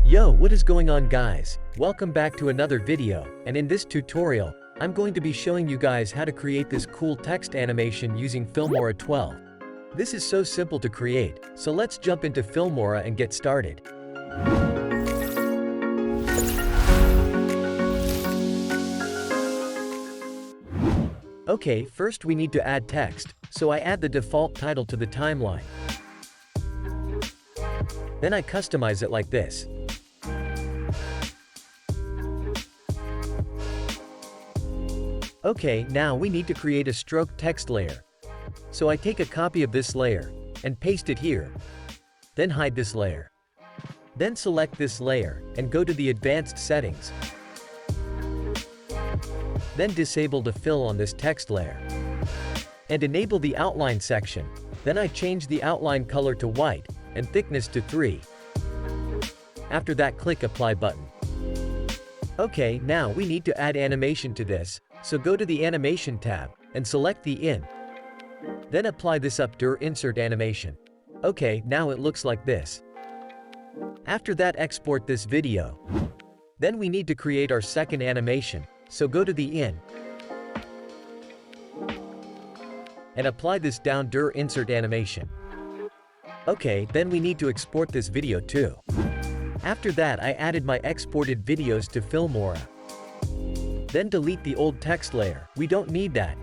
Yo, what is going on guys? Welcome back to another video, and in this tutorial, I'm going to be showing you guys how to create this cool text animation using Filmora 12. This is so simple to create, so let's jump into Filmora and get started. Okay, first we need to add text, so I add the default title to the timeline. Then I customize it like this. Okay, now we need to create a stroke text layer. So I take a copy of this layer, and paste it here. Then hide this layer. Then select this layer, and go to the advanced settings. Then disable the fill on this text layer. And enable the outline section. Then I change the outline color to white, and thickness to 3. After that, click Apply button. Okay, now we need to add animation to this, so go to the Animation tab, and select the In. Then apply this Upper Insert Animation. Okay, now it looks like this. After that, export this video. Then we need to create our second animation, so go to the In. And apply this Down Insert Animation. Okay, then we need to export this video too. After that, I added my exported videos to Filmora. Then delete the old text layer, we don't need that.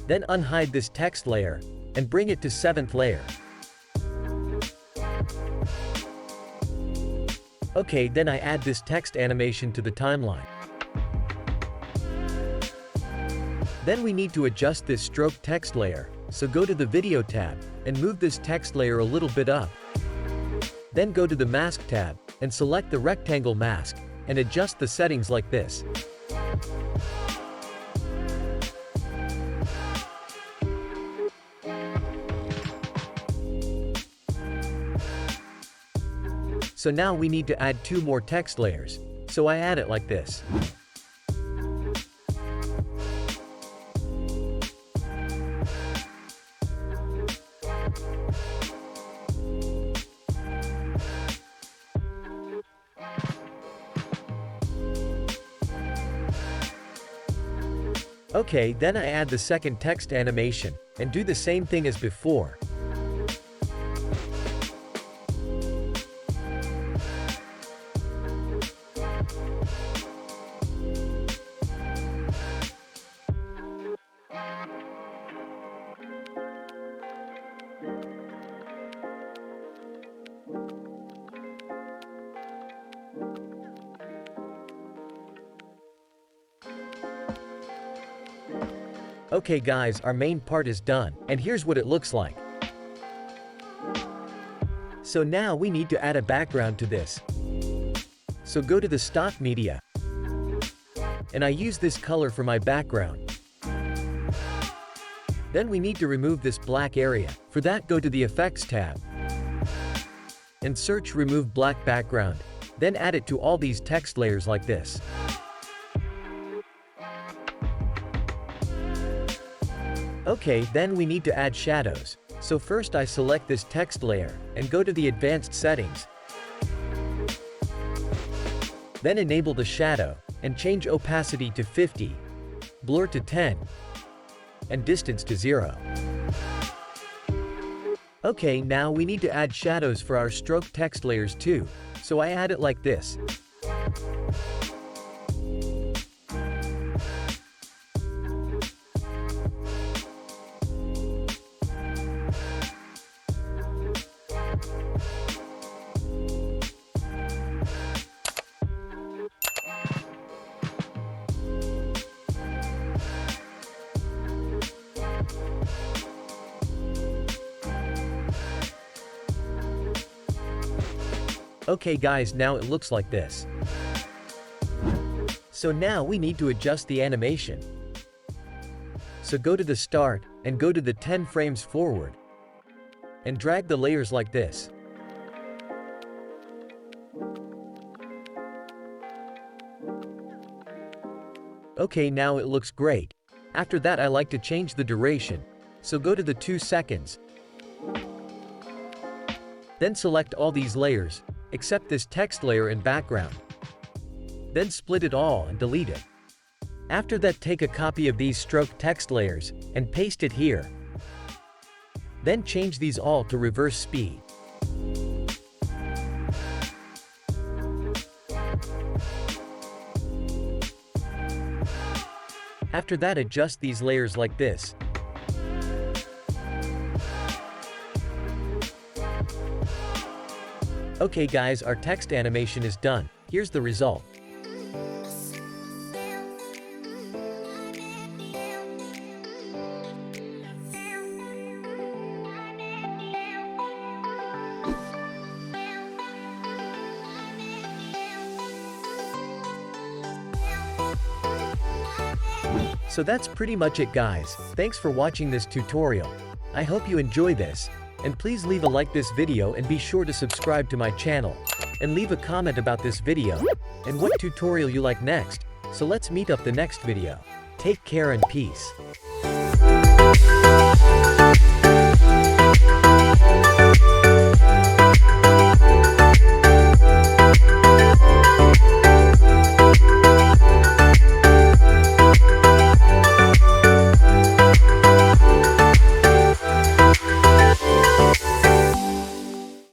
Then unhide this text layer, and bring it to 7th layer. Okay, then I add this text animation to the timeline. Then we need to adjust this stroke text layer, so go to the Video tab, and move this text layer a little bit up. Then go to the Mask tab, and select the rectangle mask, and adjust the settings like this. So now we need to add 2 more text layers, so I add it like this. Okay, then I add the second text animation, and do the same thing as before. Okay guys, our main part is done, and here's what it looks like. So now we need to add a background to this. So go to the stock media. And I use this color for my background. Then we need to remove this black area. For that, go to the Effects tab. And search Remove Black Background. Then add it to all these text layers like this. Okay, then we need to add shadows. So first I select this text layer, and go to the advanced settings. Then enable the shadow, and change opacity to 50, blur to 10, and distance to 0. Okay, now we need to add shadows for our stroke text layers too, so I add it like this. Okay guys, now it looks like this. So now we need to adjust the animation. So go to the start, and go to the 10 frames forward. And drag the layers like this. Okay, now it looks great. After that, I like to change the duration. So go to the 2 seconds. Then select all these layers, except this text layer in background. Then split it all and delete it. After that, take a copy of these stroke text layers and paste it here. Then change these all to reverse speed. After that, adjust these layers like this. Okay guys, our text animation is done. Here's the result. So that's pretty much it guys. Thanks for watching this tutorial. I hope you enjoy this. And please leave a like this video and be sure to subscribe to my channel. And leave a comment about this video and what tutorial you like next. So let's meet up the next video. Take care and peace.